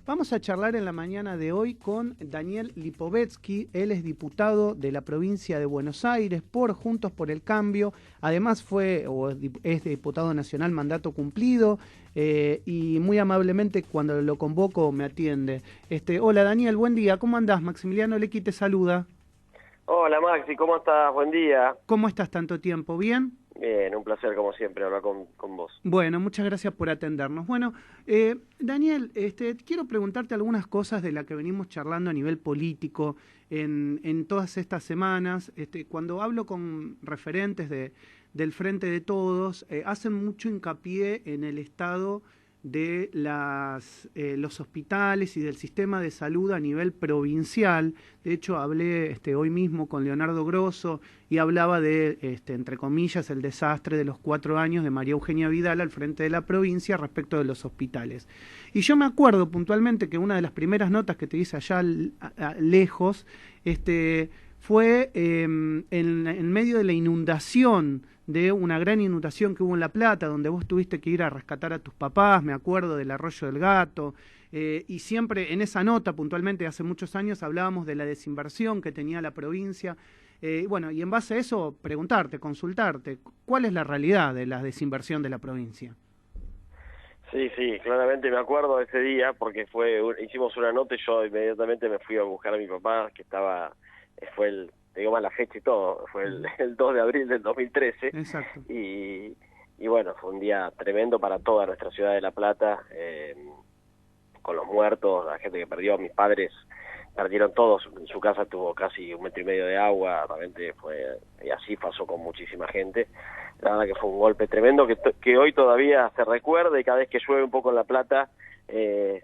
Vamos a charlar en la mañana de hoy con Daniel Lipovetsky. Él es diputado de la provincia de Buenos Aires por Juntos por el Cambio. Además es diputado nacional mandato cumplido y muy amablemente cuando lo convoco me atiende. Hola Daniel, buen día. ¿Cómo andás? Maximiliano Lequi te saluda. Hola Maxi, ¿cómo estás? Buen día. ¿Cómo estás tanto tiempo? ¿Bien? Bien, un placer como siempre hablar con vos. Bueno, muchas gracias por atendernos. Bueno, Daniel, quiero preguntarte algunas cosas de las que venimos charlando a nivel político en todas estas semanas. Cuando hablo con referentes del Frente de Todos, hacen mucho hincapié en el estado de los hospitales y del sistema de salud a nivel provincial. De hecho, hablé hoy mismo con Leonardo Grosso y hablaba de, entre comillas, el desastre de los 4 años de María Eugenia Vidal al frente de la provincia respecto de los hospitales. Y yo me acuerdo puntualmente que una de las primeras notas que te hice allá lejos, fue en medio de la inundación, de una gran inundación que hubo en La Plata, donde vos tuviste que ir a rescatar a tus papás, me acuerdo del Arroyo del Gato, y siempre en esa nota, puntualmente hace muchos años, hablábamos de la desinversión que tenía la provincia. Bueno, y en base a eso, consultarte, ¿cuál es la realidad de la desinversión de la provincia? Sí, claramente me acuerdo de ese día porque hicimos una nota y yo inmediatamente me fui a buscar a mi papá, que te digo mal la fecha y todo, fue el 2 de abril del 2013. Exacto. Y bueno, fue un día tremendo para toda nuestra ciudad de La Plata, con los muertos, la gente que perdió. Mis padres perdieron todos, en su casa tuvo casi 1,5 metros de agua, realmente y así pasó con muchísima gente. La verdad que fue un golpe tremendo que hoy todavía se recuerda, y cada vez que llueve un poco en La Plata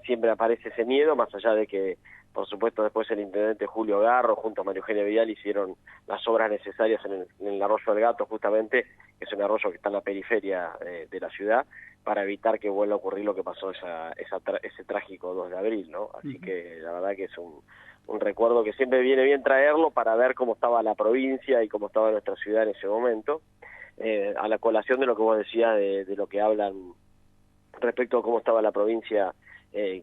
siempre aparece ese miedo, más allá de que por supuesto después el intendente Julio Garro junto a María Eugenia Vidal hicieron las obras necesarias en el Arroyo del Gato, justamente, que es un arroyo que está en la periferia de la ciudad, para evitar que vuelva a ocurrir lo que pasó ese trágico 2 de abril, ¿no? Así que la verdad que es un recuerdo que siempre viene bien traerlo para ver cómo estaba la provincia y cómo estaba nuestra ciudad en ese momento. A la colación de lo que vos decías, de lo que hablan respecto a cómo estaba la provincia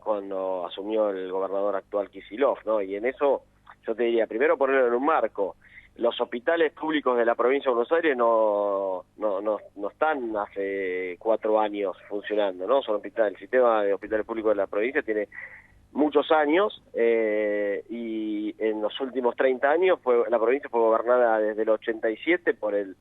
cuando asumió el gobernador actual Kicillof, ¿no? Y en eso yo te diría, primero ponerlo en un marco. Los hospitales públicos de la provincia de Buenos Aires no están hace 4 años funcionando, ¿no? El sistema de hospitales públicos de la provincia tiene muchos años, y en los últimos 30 años la provincia fue gobernada desde el 87 por el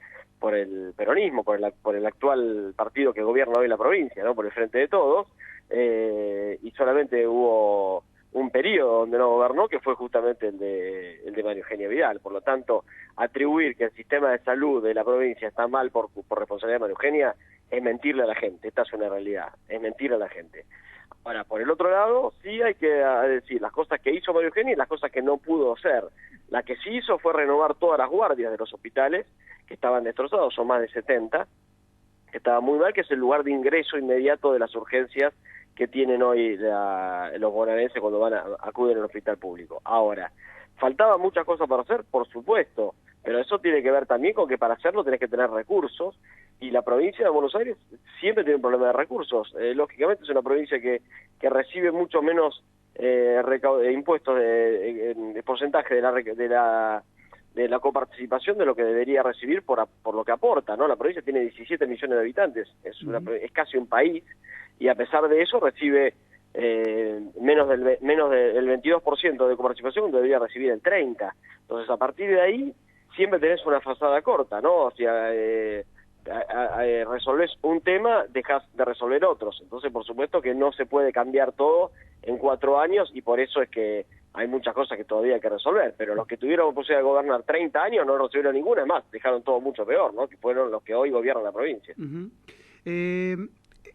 peronismo, por el actual partido que gobierna hoy la provincia, ¿no? Por el Frente de Todos, y solamente hubo un periodo donde no gobernó, que fue justamente el de María Eugenia Vidal. Por lo tanto, atribuir que el sistema de salud de la provincia está mal por responsabilidad de María Eugenia es mentirle a la gente. Esta es una realidad, es mentir a la gente. Ahora, por el otro lado, sí hay que decir las cosas que hizo María Eugenia y las cosas que no pudo hacer. La que sí hizo fue renovar todas las guardias de los hospitales, que estaban destrozados, son más de 70, que estaba muy mal, que es el lugar de ingreso inmediato de las urgencias que tienen hoy los bonaerenses cuando acuden al hospital público. Ahora, ¿faltaban muchas cosas para hacer? Por supuesto, pero eso tiene que ver también con que para hacerlo tenés que tener recursos, y la provincia de Buenos Aires siempre tiene un problema de recursos. Lógicamente es una provincia que recibe mucho menos impuestos de porcentaje de la coparticipación de lo que debería recibir por lo que aporta, ¿no? La provincia tiene 17 millones de habitantes, es casi un país, y a pesar de eso recibe menos del 22% de coparticipación, cuando debería recibir el 30%. Entonces, a partir de ahí, siempre tenés una frazada corta, ¿no? O sea, resolvés un tema, dejás de resolver otros. Entonces, por supuesto que no se puede cambiar todo en 4 años, y por eso es que hay muchas cosas que todavía hay que resolver, pero los que tuvieron posibilidad de gobernar 30 años no resolvieron ninguna, más dejaron todo mucho peor, ¿no? Que fueron los que hoy gobiernan la provincia.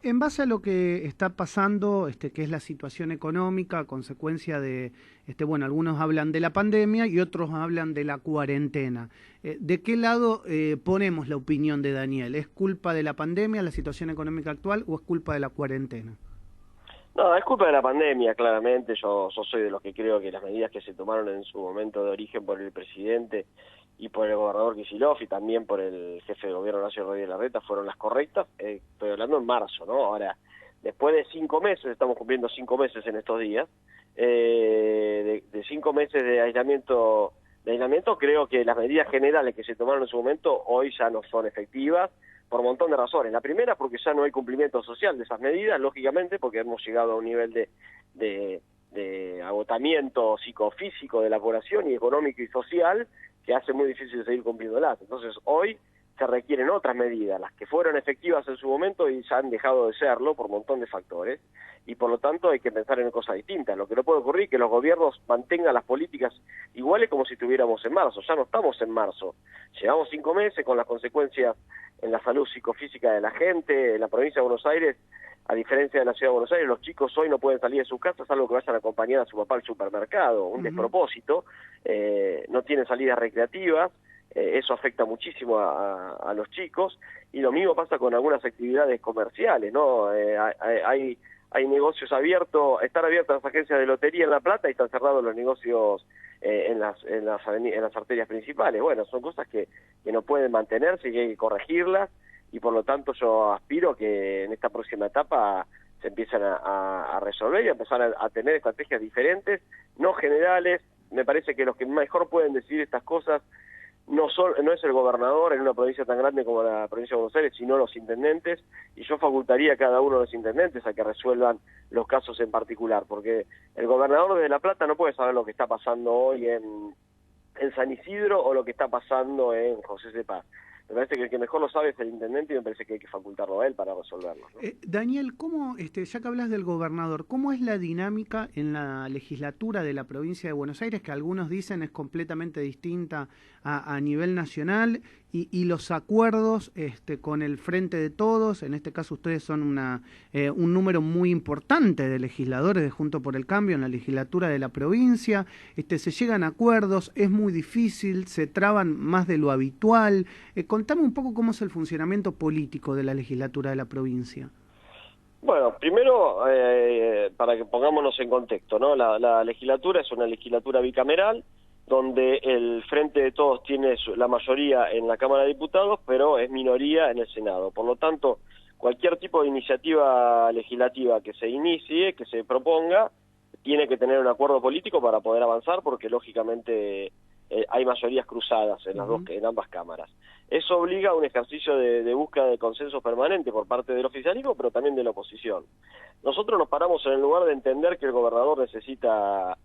En base a lo que está pasando, que es la situación económica, a consecuencia de, bueno, algunos hablan de la pandemia y otros hablan de la cuarentena. ¿De qué lado ponemos la opinión de Daniel? ¿Es culpa de la pandemia, la situación económica actual, o es culpa de la cuarentena? No, es culpa de la pandemia, claramente. Yo soy de los que creo que las medidas que se tomaron en su momento de origen por el presidente y por el gobernador Kicillof y también por el jefe de gobierno Horacio Rodríguez Larreta fueron las correctas. Estoy hablando en marzo, ¿no? Ahora, después de 5 meses, estamos cumpliendo 5 meses en estos días, de 5 meses de aislamiento, creo que las medidas generales que se tomaron en su momento hoy ya no son efectivas, por un montón de razones. La primera, porque ya no hay cumplimiento social de esas medidas, lógicamente, porque hemos llegado a un nivel de agotamiento psicofísico de la población y económico y social que hace muy difícil seguir cumpliéndolas. Entonces, hoy se requieren otras medidas, las que fueron efectivas en su momento y ya han dejado de serlo por un montón de factores, y por lo tanto hay que pensar en cosas distintas. Lo que no puede ocurrir es que los gobiernos mantengan las políticas iguales como si estuviéramos en marzo. Ya no estamos en marzo. Llevamos 5 meses con las consecuencias en la salud psicofísica de la gente. En la provincia de Buenos Aires, a diferencia de la ciudad de Buenos Aires, los chicos hoy no pueden salir de sus casas, salvo que vayan a acompañar a su papá al supermercado, un despropósito. No tienen salidas recreativas. Eso afecta muchísimo a los chicos, y lo mismo pasa con algunas actividades comerciales, ¿no? Hay negocios abiertos, están abiertas las agencias de lotería en La Plata y están cerrados los negocios en las arterias principales. Bueno, son cosas que no pueden mantenerse y que hay que corregirlas, y por lo tanto yo aspiro que en esta próxima etapa se empiecen a resolver y a empezar a tener estrategias diferentes, no generales. Me parece que los que mejor pueden decidir estas cosas no es el gobernador en una provincia tan grande como la provincia de Buenos Aires, sino los intendentes, y yo facultaría a cada uno de los intendentes a que resuelvan los casos en particular, porque el gobernador de La Plata no puede saber lo que está pasando hoy en San Isidro o lo que está pasando en José de Paz. Me parece que el que mejor lo sabe es el intendente, y me parece que hay que facultarlo a él para resolverlo, ¿no? Daniel, ¿cómo, ya que hablas del gobernador, cómo es la dinámica en la legislatura de la provincia de Buenos Aires, que algunos dicen es completamente distinta a nivel nacional, y los acuerdos con el Frente de Todos? En este caso ustedes son un número muy importante de legisladores de Juntos por el Cambio en la legislatura de la provincia. Se llegan a acuerdos, es muy difícil, se traban más de lo habitual. Contame un poco cómo es el funcionamiento político de la legislatura de la provincia. Bueno, primero, para que pongámonos en contexto, ¿no? La legislatura es una legislatura bicameral, donde el Frente de Todos tiene la mayoría en la Cámara de Diputados, pero es minoría en el Senado. Por lo tanto, cualquier tipo de iniciativa legislativa que se inicie, que se proponga, tiene que tener un acuerdo político para poder avanzar, porque lógicamente hay mayorías cruzadas en ambas cámaras. Eso obliga a un ejercicio de búsqueda de consenso permanente por parte del oficialismo, pero también de la oposición. Nosotros nos paramos en el lugar de entender que el gobernador necesita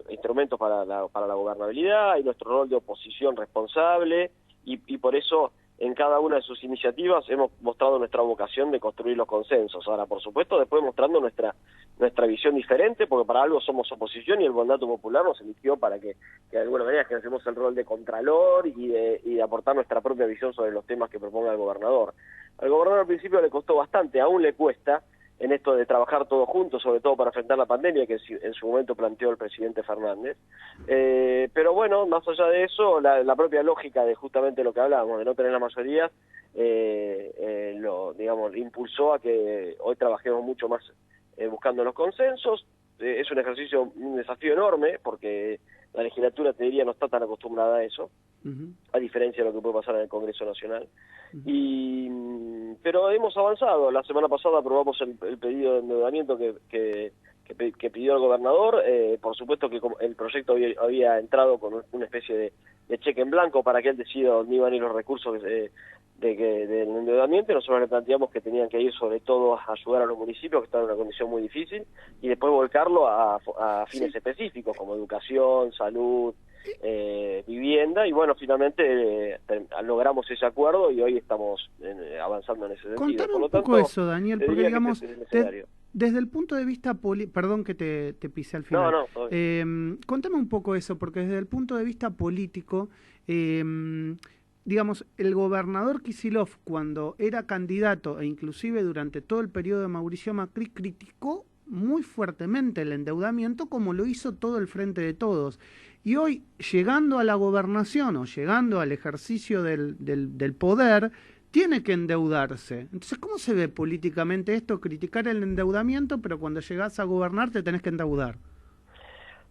instrumentos para la gobernabilidad, y nuestro rol de oposición responsable, y por eso en cada una de sus iniciativas hemos mostrado nuestra vocación de construir los consensos. Ahora, por supuesto, después mostrando nuestra visión diferente, porque para algo somos oposición y el mandato popular nos eligió para que de alguna manera ejercemos el rol de contralor y de aportar nuestra propia visión sobre los temas que proponga el gobernador. Al gobernador al principio le costó bastante, aún le cuesta, en esto de trabajar todos juntos, sobre todo para enfrentar la pandemia que en su momento planteó el presidente Fernández. Pero bueno, más allá de eso, la propia lógica de justamente lo que hablábamos, de no tener la mayoría, impulsó a que hoy trabajemos mucho más buscando los consensos. Es un desafío enorme, porque la legislatura, te diría, no está tan acostumbrada a eso, a diferencia de lo que puede pasar en el Congreso Nacional. Pero hemos avanzado. La semana pasada aprobamos el pedido de endeudamiento que pidió el gobernador. Por supuesto que el proyecto había entrado con una especie de cheque en blanco para que él decida dónde iban a ir los recursos del endeudamiento. Nosotros le planteamos que tenían que ir sobre todo a ayudar a los municipios que están en una condición muy difícil, y después volcarlo a fines específicos como educación, salud, vivienda, y bueno, finalmente logramos ese acuerdo y hoy estamos avanzando en ese sentido. Contame Por lo un poco tanto, eso, Daniel, porque digamos, este desde el punto de vista perdón que te pise al final. No. Contame un poco eso, porque desde el punto de vista político, digamos, el gobernador Kicillof, cuando era candidato e inclusive durante todo el periodo de Mauricio Macri, criticó muy fuertemente el endeudamiento, como lo hizo todo el Frente de Todos. Y hoy, llegando a la gobernación o llegando al ejercicio del poder, tiene que endeudarse. Entonces, ¿cómo se ve políticamente esto? Criticar el endeudamiento, pero cuando llegás a gobernar te tenés que endeudar.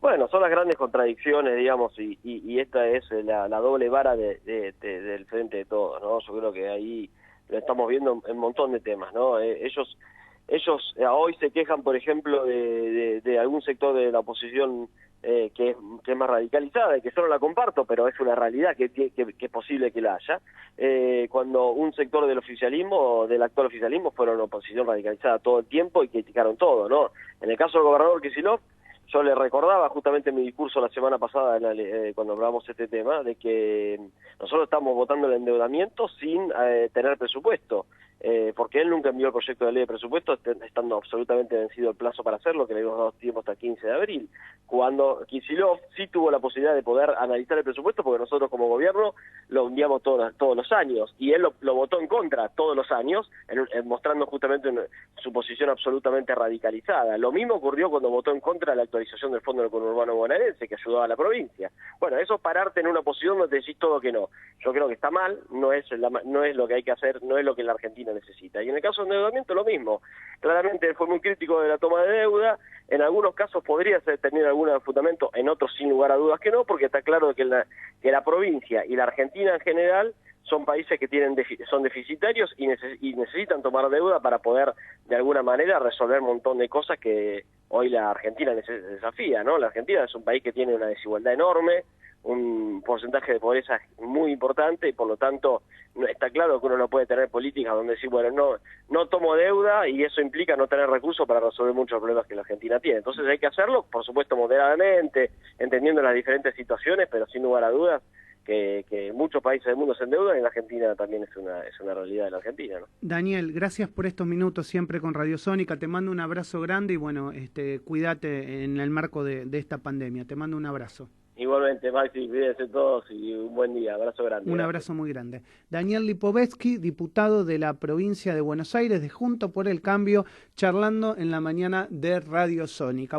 Bueno, son las grandes contradicciones, digamos, y esta es la doble vara del Frente de Todos, ¿no? Yo creo que ahí lo estamos viendo en un montón de temas, ¿no? Ellos ellos hoy se quejan, por ejemplo, de algún sector de la oposición que es más radicalizada y que yo no la comparto, pero es una realidad que es posible que la haya, cuando un sector del oficialismo o del actual oficialismo fueron oposición radicalizada todo el tiempo y criticaron todo, ¿no? En el caso del gobernador Kicillof, yo le recordaba justamente en mi discurso la semana pasada cuando hablábamos de este tema, de que nosotros estamos votando el endeudamiento sin tener presupuesto, porque él nunca envió el proyecto de ley de presupuesto estando absolutamente vencido el plazo para hacerlo, que le habíamos dado tiempo hasta el 15 de abril, cuando Kicillof sí tuvo la posibilidad de poder analizar el presupuesto, porque nosotros como gobierno lo enviamos todos los años, y él lo votó en contra todos los años, mostrando justamente su posición absolutamente radicalizada. Lo mismo ocurrió cuando votó en contra la actualización del Fondo del Conurbano Bonaerense, que ayudaba a la provincia. Bueno, eso es pararte en una posición donde decís todo que no. Yo creo que está mal, no es lo que hay que hacer, no es lo que la Argentina necesita. Y en el caso del endeudamiento lo mismo. Claramente fue muy crítico de la toma de deuda, en algunos casos podría tener algún fundamento, en otros sin lugar a dudas que no, porque está claro que la provincia y la Argentina en general son países que son deficitarios y necesitan tomar deuda para poder de alguna manera resolver un montón de cosas que hoy la Argentina desafía, ¿no? La Argentina es un país que tiene una desigualdad enorme, un porcentaje de pobreza muy importante y por lo tanto está claro que uno no puede tener políticas donde decir, bueno, no tomo deuda y eso implica no tener recursos para resolver muchos problemas que la Argentina tiene. Entonces hay que hacerlo, por supuesto, moderadamente, entendiendo las diferentes situaciones, pero sin lugar a dudas que muchos países del mundo se endeudan y la Argentina también es una realidad de la Argentina, ¿no? Daniel, gracias por estos minutos siempre con Radio Sónica, te mando un abrazo grande y bueno, cuídate en el marco de esta pandemia, te mando un abrazo. Igualmente, Maxi, cuídense todos y un buen día, abrazo grande. Un abrazo muy grande. Daniel Lipovetsky, diputado de la provincia de Buenos Aires de Juntos por el Cambio, charlando en la mañana de Radio Sónica.